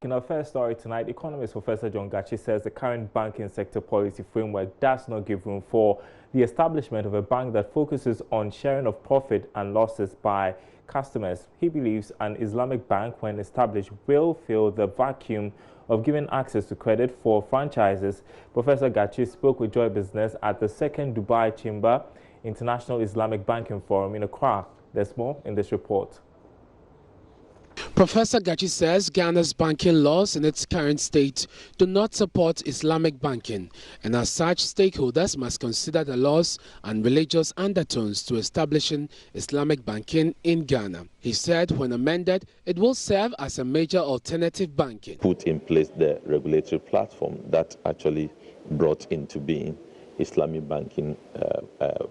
In our first story tonight, economist Professor John Gachi says the current banking sector policy framework does not give room for the establishment of a bank that focuses on sharing of profit and losses by customers. He believes an Islamic bank, when established, will fill the vacuum of giving access to credit for franchises. Professor Gachi spoke with Joy Business at the second Dubai Chamber International Islamic Banking Forum in Accra. There's more in this report. Professor Gachi says Ghana's banking laws in its current state do not support Islamic banking, and as such, stakeholders must consider the laws and religious undertones to establishing Islamic banking in Ghana. He said when amended, it will serve as a major alternative banking. Put in place the regulatory platform that actually brought into being Islamic banking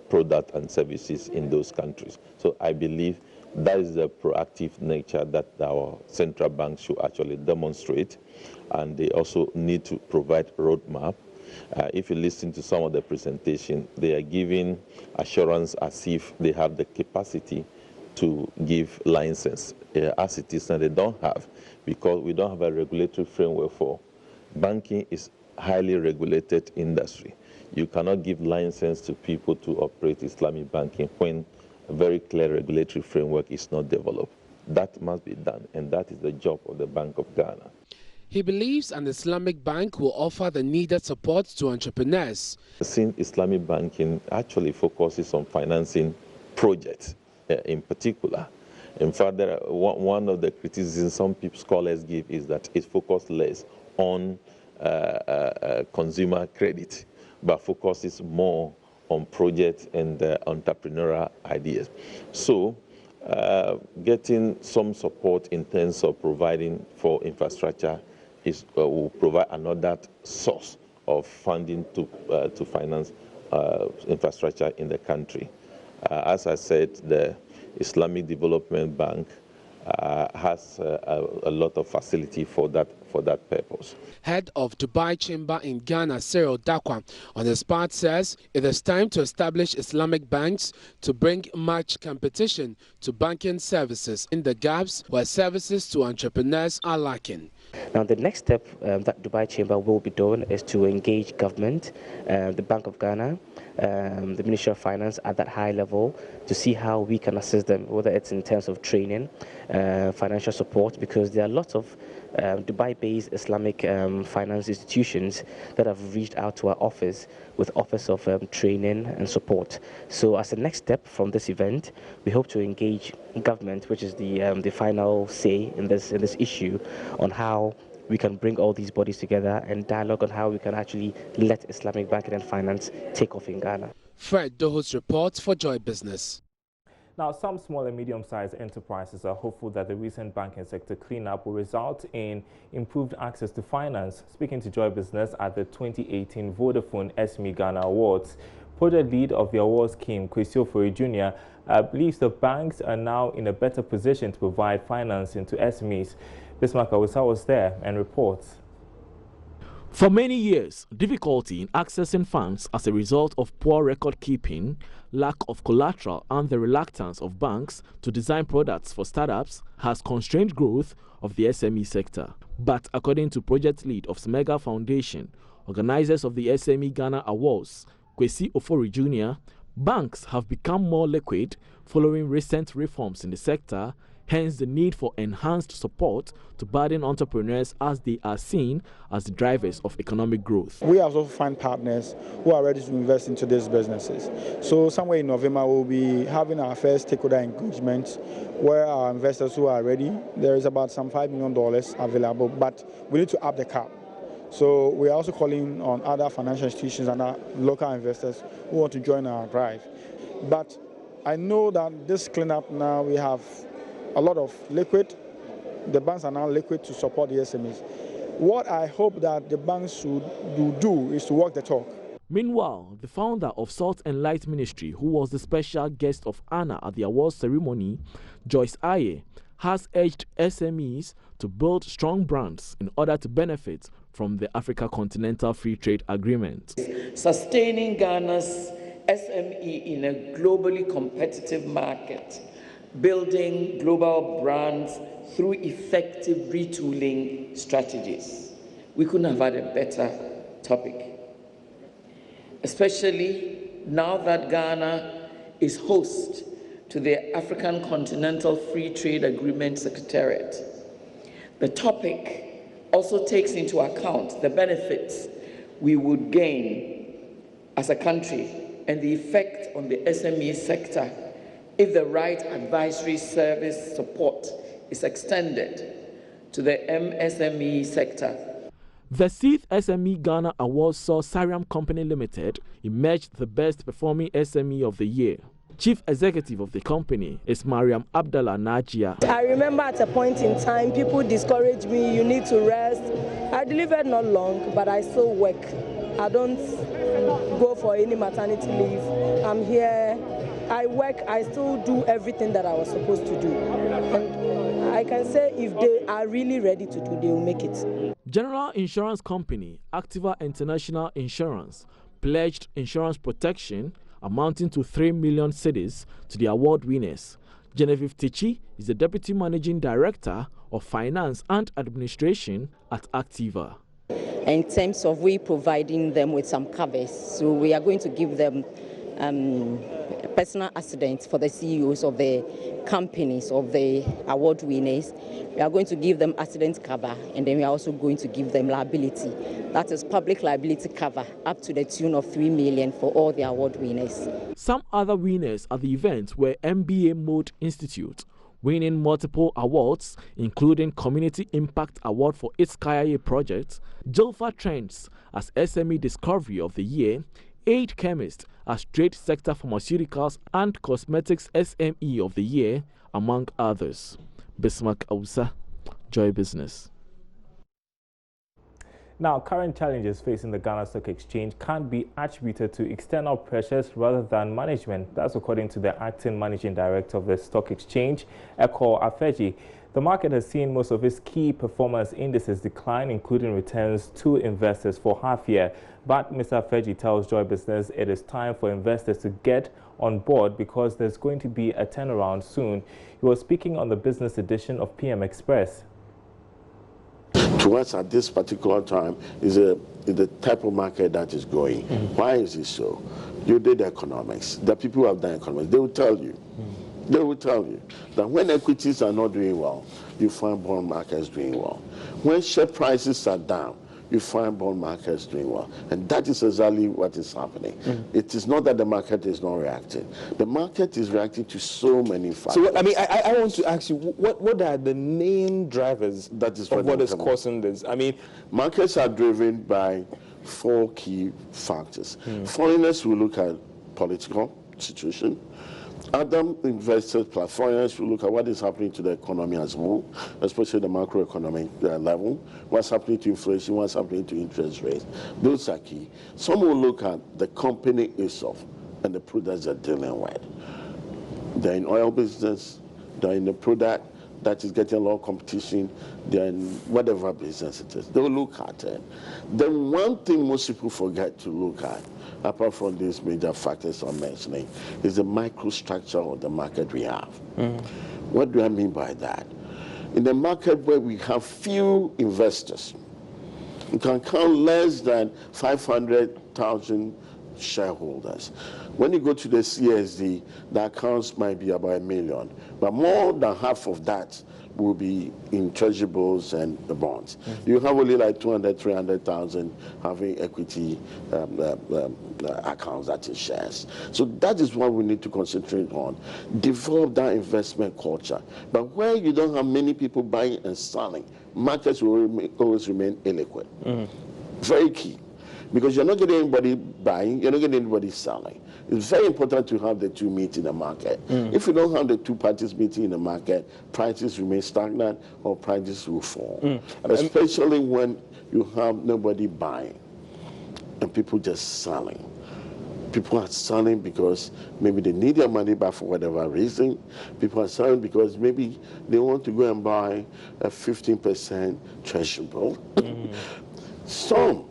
product and services in those countries. So I believe that is the proactive nature that our central banks should actually demonstrate, and they also need to provide a roadmap. If you listen to some of the presentation, they are giving assurance as if they have the capacity to give license. As it is, and they don't have, because we don't have a regulatory framework for banking. Is highly regulated industry. You cannot give license to people to operate Islamic banking when a very clear regulatory framework is not developed. That must be done, and that is the job of the Bank of Ghana. He believes an Islamic bank will offer the needed support to entrepreneurs. Since Islamic banking actually focuses on financing projects in particular. In fact, one of the criticisms some people, scholars give is that it focuses less on consumer credit, but focuses more on projects and entrepreneurial ideas. So getting some support in terms of providing for infrastructure will provide another source of funding to finance infrastructure in the country. As I said, the Islamic Development Bank has a lot of facility for that purpose. Head of Dubai Chamber in Ghana, Cyril Dakwa, on his part says it is time to establish Islamic banks to bring much competition to banking services in the gaps where services to entrepreneurs are lacking. Now, the next step that Dubai Chamber will be doing is to engage government, the Bank of Ghana, the Ministry of Finance at that high level to see how we can assist them, whether it's in terms of training, financial support, because there are lots of Dubai-based Islamic finance institutions that have reached out to our office with offers of training and support. So as a next step from this event, we hope to engage government, which is the final say in this issue, on how we can bring all these bodies together and dialogue on how we can actually let Islamic banking and finance take off in Ghana. Fred Doho's report for Joy Business. Now, some small and medium-sized enterprises are hopeful that the recent banking sector cleanup will result in improved access to finance. Speaking to Joy Business at the 2018 Vodafone SME Ghana Awards, project lead of the awards scheme, Kwesi Ofori Jr., believes the banks are now in a better position to provide financing to SMEs. Bismarck Awusa was there and reports. For many years, difficulty in accessing funds as a result of poor record keeping, lack of collateral, and the reluctance of banks to design products for startups has constrained growth of the SME sector. But according to project lead of Smega Foundation, organizers of the SME Ghana Awards, Kwesi Ofori Jr., banks have become more liquid following recent reforms in the sector. Hence the need for enhanced support to budding entrepreneurs as they are seen as the drivers of economic growth. We also find partners who are ready to invest into these businesses. So somewhere in November we'll be having our first stakeholder engagement where our investors who are ready, there is about some $5 million available, but we need to up the cap. So we are also calling on other financial institutions and our local investors who want to join our drive. But I know that this cleanup now we have a lot of liquid. The banks are now liquid to support the SMEs. What I hope that the banks should do is to walk the talk. Meanwhile, the founder of Salt and Light Ministry, who was the special guest of honor at the awards ceremony, Joyce Aye, has urged SMEs to build strong brands in order to benefit from the Africa Continental Free Trade Agreement. Sustaining Ghana's SME in a globally competitive market building global brands through effective retooling strategies. We couldn't have had a better topic, especially now that Ghana is host to the African Continental Free Trade Agreement Secretariat. The topic also takes into account the benefits we would gain as a country and the effect on the SME sector if the right advisory service support is extended to the MSME sector. The 6th SME Ghana Awards saw Sariam Company Limited emerge the best performing SME of the year. Chief Executive of the company is Mariam Abdallah Najia. I remember at a point in time, people discouraged me, you need to rest. I delivered not long, but I still work. I don't go for any maternity leave. I'm here, I work, I still do everything that I was supposed to do. And I can say if they are really ready to do, they will make it. General insurance company Activa International Insurance pledged insurance protection amounting to 3 million cedis to the award winners. Genevieve Tichi is the Deputy Managing Director of Finance and Administration at Activa. In terms of we providing them with some covers, so we are going to give them personal accidents for the CEOs of the companies, of the award winners. We are going to give them accident cover, and then we are also going to give them liability. That is public liability cover up to the tune of 3 million for all the award winners. Some other winners at the event were MBA Mode Institute, winning multiple awards, including Community Impact Award for its Kayaye project, Jilfa Trends as SME Discovery of the Year, Aid Chemist as Trade Sector Pharmaceuticals and Cosmetics SME of the Year, among others. Bismarck Ausa, Joy Business. Now, current challenges facing the Ghana Stock Exchange can't be attributed to external pressures rather than management. That's according to the acting managing director of the Stock Exchange, Eko Afeji. The market has seen most of its key performance indices decline, including returns to investors for half year. But Mr. Afeji tells Joy Business it is time for investors to get on board because there's going to be a turnaround soon. He was speaking on the business edition of PM Express. To us at this particular time is the type of market that is going. Why is it so? You did economics. The people who have done economics, they will tell you. They will tell you that when equities are not doing well, you find bond markets doing well. When share prices are down, you find bond markets doing well. And that is exactly what is happening. It is not that the market is not reacting. The market is reacting to so many factors. So, I mean, I want to ask you, what are the main drivers of what is causing this? I mean, markets are driven by 4 key factors. Foreigners will look at political situation. Other investors, plus foreigners, will look at what is happening to the economy as a whole, especially the macroeconomic level, what's happening to inflation, what's happening to interest rates. Those are key. Some will look at the company itself and the products they're dealing with. They're in oil business, they're in the product that is getting a lot of competition, they're in whatever business it is. They'll look at it. Then one thing most people forget to look at, apart from these major factors I'm mentioning, is the microstructure of the market we have. What do I mean by that? In the market where we have few investors, you can count less than 500,000 shareholders. When you go to the CSD, the accounts might be about 1 million, but more than half of that will be in treasurables and the bonds. You have only like 200, 300,000 having equity accounts, that is shares. So that is what we need to concentrate on. Develop that investment culture. But where you don't have many people buying and selling, markets will always remain illiquid. Very key. Because you're not getting anybody buying, you're not getting anybody selling. It's very important to have the two meet in the market. If you don't have the two parties meeting in the market, prices remain stagnant or prices will fall. Especially when you have nobody buying and people just selling. People are selling because maybe they need their money back for whatever reason. People are selling because maybe they want to go and buy a 15% treasury bill. Some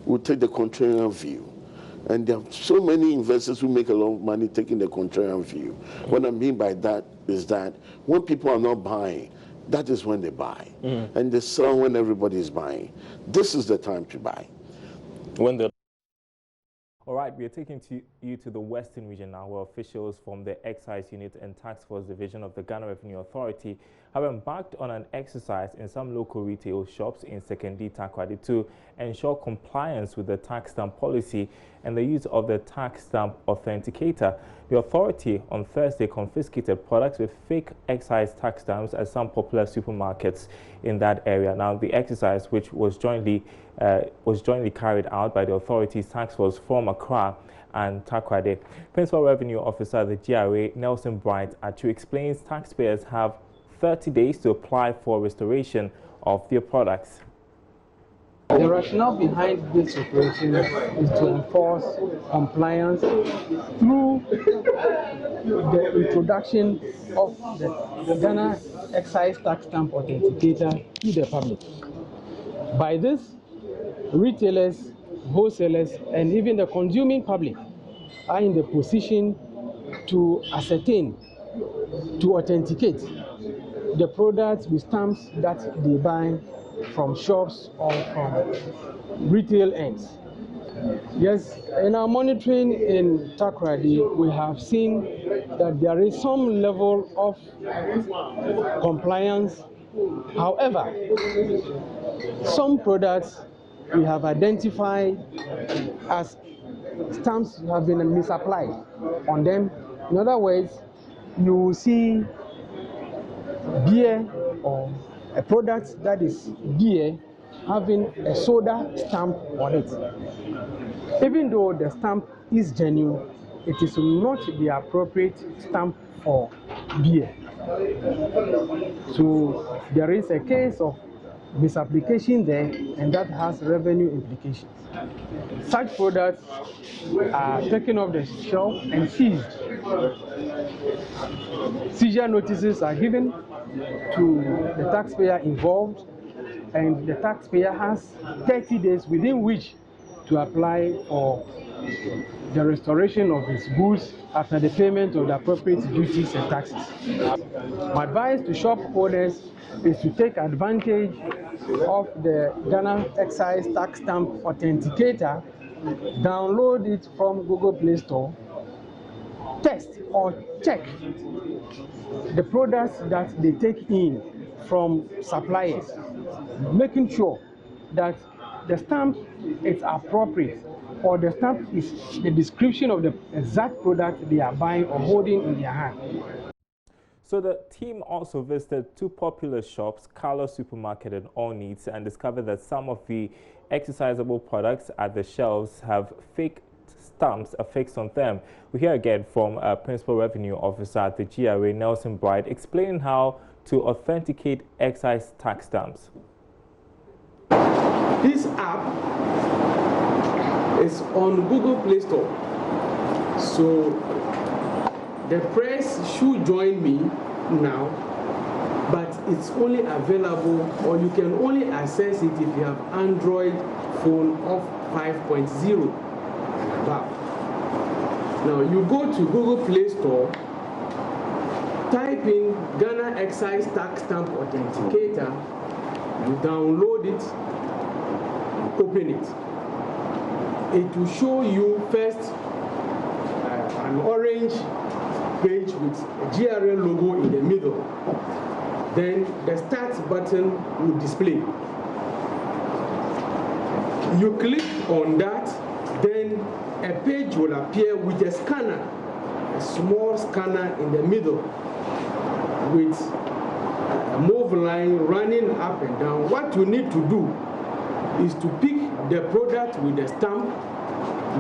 will take the contrarian view And there are so many investors who make a lot of money taking the contrarian view. What I mean by that is that when people are not buying, that is when they buy. And they sell when everybody is buying. This is the time to buy. All right, we are taking you to the Western region now, where officials from the Excise Unit and Tax Force Division of the Ghana Revenue Authority have embarked on an exercise in some local retail shops in Sekondi Takoradi to ensure compliance with the tax stamp policy and the use of the tax stamp authenticator. The authority on Thursday confiscated products with fake excise tax stamps at some popular supermarkets in that area. Now, the exercise, which was jointly carried out by the authority's tax force from Accra and Takoradi. Principal Revenue Officer at the GRA, Nelson Bright, explains taxpayers have 30 days to apply for restoration of their products. The rationale behind this operation is to enforce compliance through the introduction of the Ghana Excise Tax Stamp Authenticator to the public. By this, retailers, wholesalers, and even the consuming public are in the position to ascertain, to authenticate the products with stamps that they buy from shops or from retail ends. Yes, in our monitoring in Takoradi, we have seen that there is some level of compliance. However, some products we have identified as stamps have been misapplied on them. In other words, you will see beer or a product that is beer having a soda stamp on it. Even though the stamp is genuine, it is not the appropriate stamp for beer. So there is a case of misapplication there, and that has revenue implications. Such products are taken off the shelf and seized. Seizure notices are given to the taxpayer involved, and the taxpayer has 30 days within which to apply for the restoration of his goods after the payment of the appropriate duties and taxes. My advice to shop owners is to take advantage of the Ghana Excise Tax Stamp Authenticator, download it from Google Play Store, test or check the products that they take in from suppliers, making sure that the stamp is appropriate, or the stamp is the description of the exact product they are buying or holding in their hand. So the team also visited two popular shops, Carlos Supermarket and All Needs, and discovered that some of the exercisable products at the shelves have fake stamps affixed on them. We hear again from Principal Revenue Officer at the GRA, Nelson Bright, explaining how to authenticate excise tax stamps. This app is on Google Play Store, so the press should join me now, but it's only available, or you can only access it if you have Android phone of 5.0. Wow. Now you go to Google Play Store, type in Ghana Excise Tax Stamp Authenticator, you download it, open it. It will show you first an orange page with a GRA logo in the middle. Then the start button will display. You click on that, then a page will appear with a scanner, a small scanner in the middle with a move line running up and down. What you need to do is to pick the product with the stamp.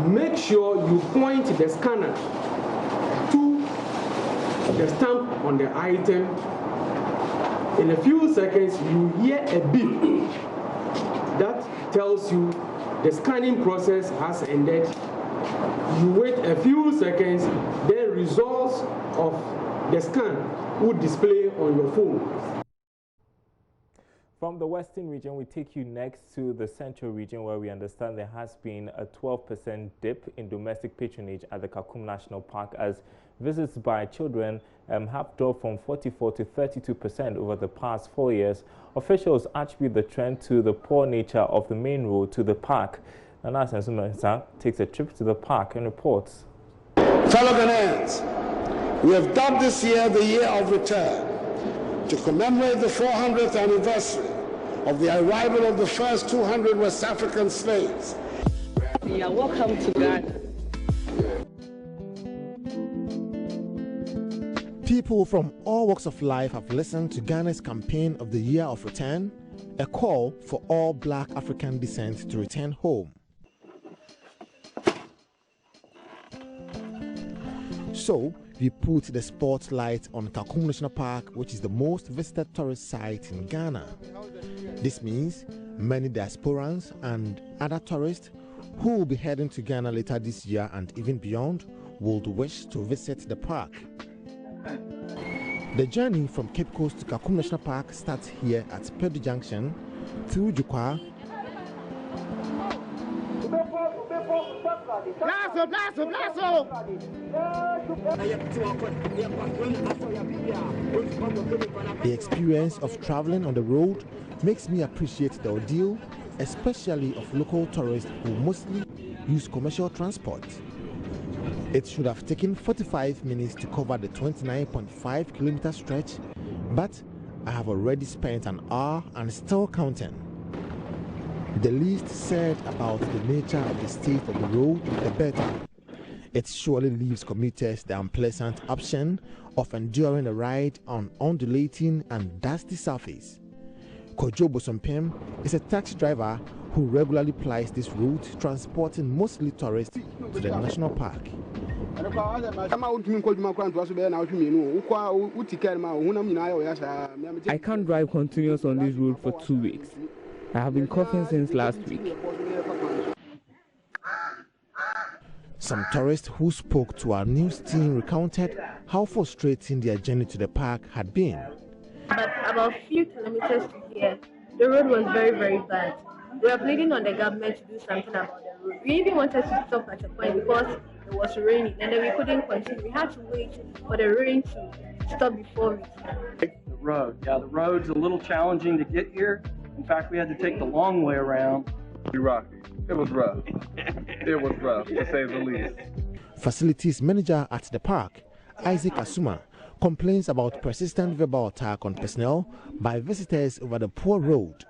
Make sure you point the scanner to the stamp on the item. In a few seconds, you hear a beep that tells you the scanning process has ended. You wait a few seconds, then results of the scan will display on your phone. From the western region, we take you next to the central region, where we understand there has been a 12% dip in domestic patronage at the Kakum National Park, as visits by children have dropped from 44 to 32% over the past 4 years. Officials attribute the trend to the poor nature of the main road to the park. Nana Sensumensa takes a trip to the park and reports. Fellow Ghanaians, we have dubbed this year the Year of Return, to commemorate the 400th anniversary of the arrival of the first 200 West African slaves. You are welcome to Ghana. People from all walks of life have listened to Ghana's campaign of the Year of Return, a call for all Black African descent to return home. So, we put the spotlight on Kakum National Park, which is the most visited tourist site in Ghana. This means many diasporans and other tourists who will be heading to Ghana later this year and even beyond would wish to visit the park. The journey from Cape Coast to Kakum National Park starts here at Pedu Junction through Jukwa, The experience of traveling on the road makes me appreciate the ordeal, especially of local tourists who mostly use commercial transport. It should have taken 45 minutes to cover the 29.5-kilometer stretch, but I have already spent an hour and still counting. The least said about the nature of the state of the road, the better. It surely leaves commuters the unpleasant option of enduring a ride on undulating and dusty surface. Kojo Bosompem is a taxi driver who regularly plies this route, transporting mostly tourists to the national park. I can't drive continuous on this road for 2 weeks. I have been coughing since last week. Some tourists who spoke to our news team recounted how frustrating their journey to the park had been. But about a few kilometers to here, the road was very, very bad. We were pleading on the government to do something about the road. We even wanted to stop at a point because it was raining, and then we couldn't continue. We had to wait for the rain to stop before we came. The road. Yeah, the road's a little challenging to get here. In fact, we had to take the long way around. Rocky. It was rough. It was rough, to say the least. Facilities manager at the park, Isaac Asuma, complains about persistent verbal attack on personnel by visitors over the poor road.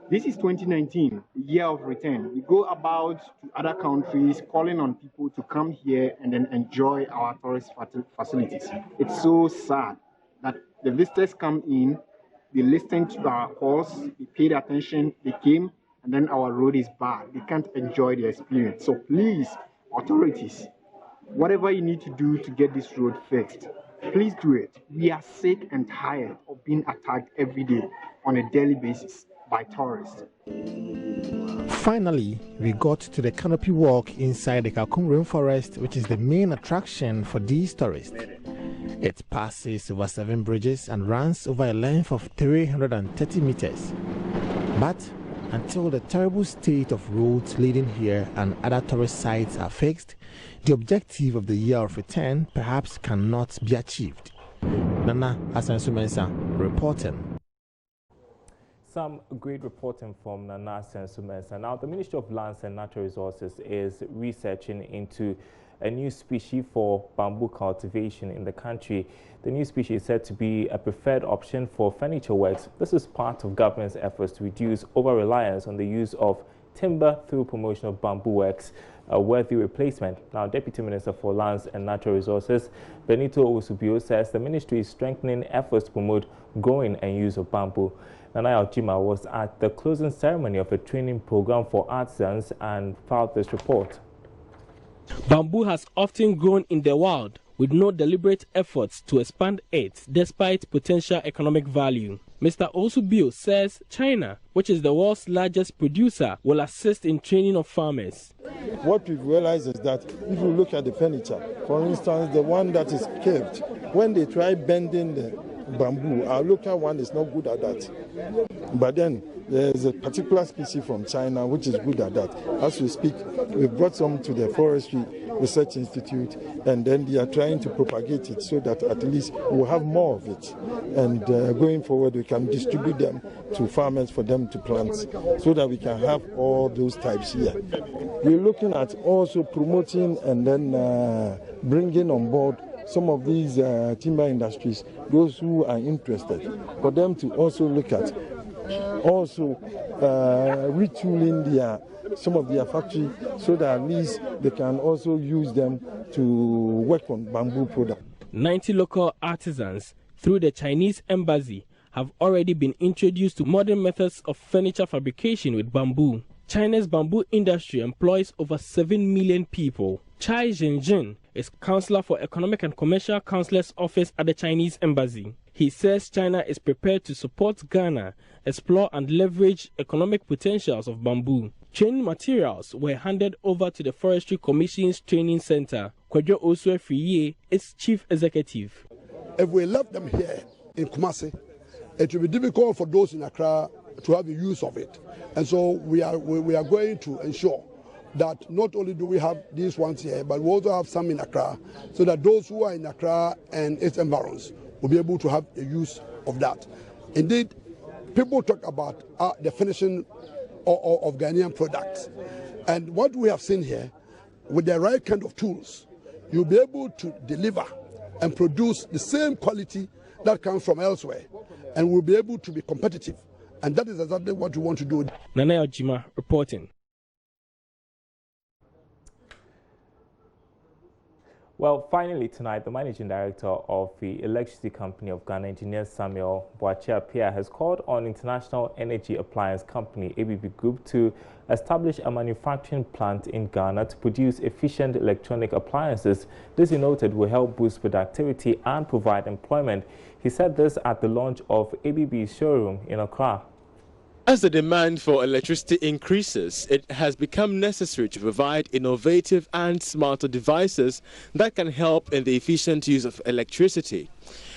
This is 2019, Year of Return. We go about to other countries calling on people to come here and then enjoy our tourist facilities. It's so sad that the visitors come in, they listened to our calls, they paid attention, they came, and then our road is bad. They can't enjoy the experience. So please, authorities, whatever you need to do to get this road fixed, please do it. We are sick and tired of being attacked every day on a daily basis by tourists. Finally, we got to the canopy walk inside the Kakum rainforest, which is the main attraction for these tourists. It passes over 7 bridges and runs over a length of 330 meters. But until the terrible state of roads leading here and other tourist sites are fixed, the objective of the Year of Return perhaps cannot be achieved. Nana Asansumensa reporting. Some great reporting from Nana Asansumensa. Now, the Ministry of Lands and Natural Resources is researching into a new species for bamboo cultivation in the country. The new species is said to be a preferred option for furniture works. This is part of government's efforts to reduce over-reliance on the use of timber through promotion of bamboo works, a worthy replacement. Now, Deputy Minister for Lands and Natural Resources, Benito Osubio, says the ministry is strengthening efforts to promote growing and use of bamboo. Nana Aljima was at the closing ceremony of a training program for artisans and filed this report. Bamboo has often grown in the wild with no deliberate efforts to expand it despite potential economic value. Mr. Osubio says China, which is the world's largest producer, will assist in training of farmers. What we've realized is that if you look at the furniture, for instance, the one that is carved, when they try bending the bamboo. Our local one is not good at that. But then there's a particular species from China which is good at that. As we speak, we brought some to the Forestry Research Institute, and then they are trying to propagate it so that at least we'll have more of it. And going forward, we can distribute them to farmers for them to plant so that we can have all those types here. We're looking at also promoting and then bringing on board some of these timber industries, those who are interested, for them to also look at also retooling some of their factory so that at least they can also use them to work on bamboo products. 90 local artisans through the Chinese embassy have already been introduced to modern methods of furniture fabrication with bamboo. China's bamboo industry employs over 7 million people. Chai Zhenjin is Counselor for Economic and Commercial Counselor's Office at the Chinese Embassy. He says China is prepared to support Ghana, explore and leverage economic potentials of bamboo. Training materials were handed over to the Forestry Commission's training center. Kwadwo Osue-Friye is chief executive. If we left them here in Kumasi, it will be difficult for those in Accra to have the use of it. And so we are going to ensure that not only do we have these ones here, but we also have some in Accra, so that those who are in Accra and its environs will be able to have a use of that. Indeed, people talk about the finishing of Ghanaian products. And what we have seen here, with the right kind of tools, you'll be able to deliver and produce the same quality that comes from elsewhere, and we'll be able to be competitive. And that is exactly what we want to do. Nana Ojima reporting. Well, finally tonight, the Managing Director of the Electricity Company of Ghana, Engineer Samuel Boakye-Appiah, has called on International Energy Appliance Company, ABB Group, to establish a manufacturing plant in Ghana to produce efficient electronic appliances. This, he noted, will help boost productivity and provide employment. He said this at the launch of ABB's showroom in Accra. As the demand for electricity increases, it has become necessary to provide innovative and smarter devices that can help in the efficient use of electricity.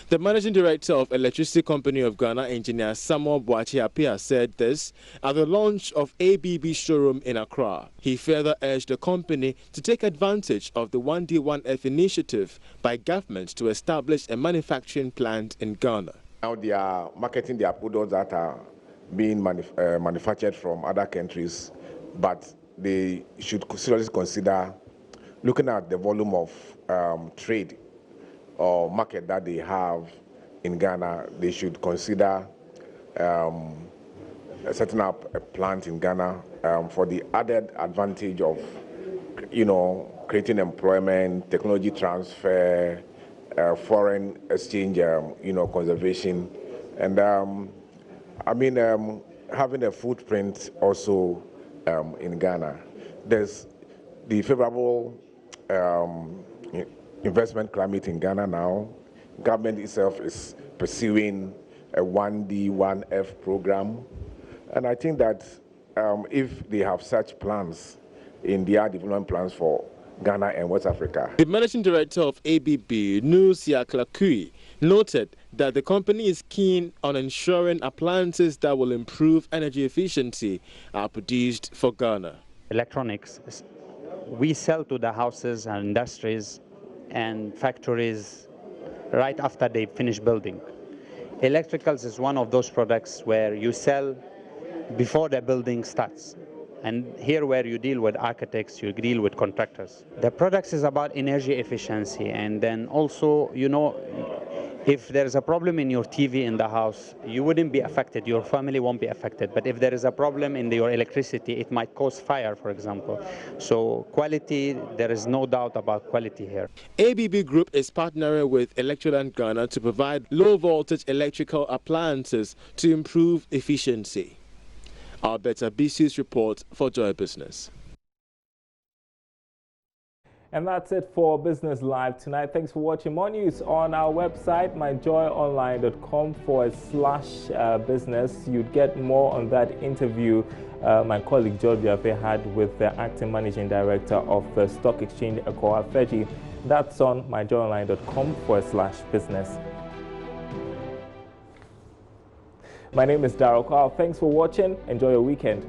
The Managing Director of Electricity Company of Ghana, Engineer Samuel Boakye-Appiah, said this at the launch of ABB showroom in Accra. He further urged the company to take advantage of the 1D1F initiative by government to establish a manufacturing plant in Ghana. Now they are marketing their products that are being manufactured from other countries, but they should seriously consider looking at the volume of trade or market that they have in Ghana. They should consider setting up a plant in Ghana for the added advantage of, creating employment, technology transfer, foreign exchange, conservation, and having a footprint also in Ghana. There's the favorable investment climate in Ghana now. Government itself is pursuing a 1D1F program. And I think that if they have such plans in their development plans for Ghana and West Africa. The Managing Director of ABB, Nusia Klakui, noted that the company is keen on ensuring appliances that will improve energy efficiency are produced for Ghana. Electronics, we sell to the houses and industries and factories right after they finish building. Electricals is one of those products where you sell before the building starts. And here where you deal with architects, you deal with contractors. The products is about energy efficiency, and then also, if there is a problem in your TV in the house, you wouldn't be affected, your family won't be affected. But if there is a problem in your electricity, it might cause fire, for example. So quality, there is no doubt about quality here. ABB Group is partnering with Electroland Ghana to provide low-voltage electrical appliances to improve efficiency. Alberta BC's report for Joy Business. And that's it for Business Live tonight. Thanks for watching. More news on our website, myjoyonline.com/business. You'd get more on that interview my colleague George Biafe had with the acting managing director of the stock exchange, Ekoa Feji. That's on myjoyonline.com/business. My name is Darryl Carl. Thanks for watching. Enjoy your weekend.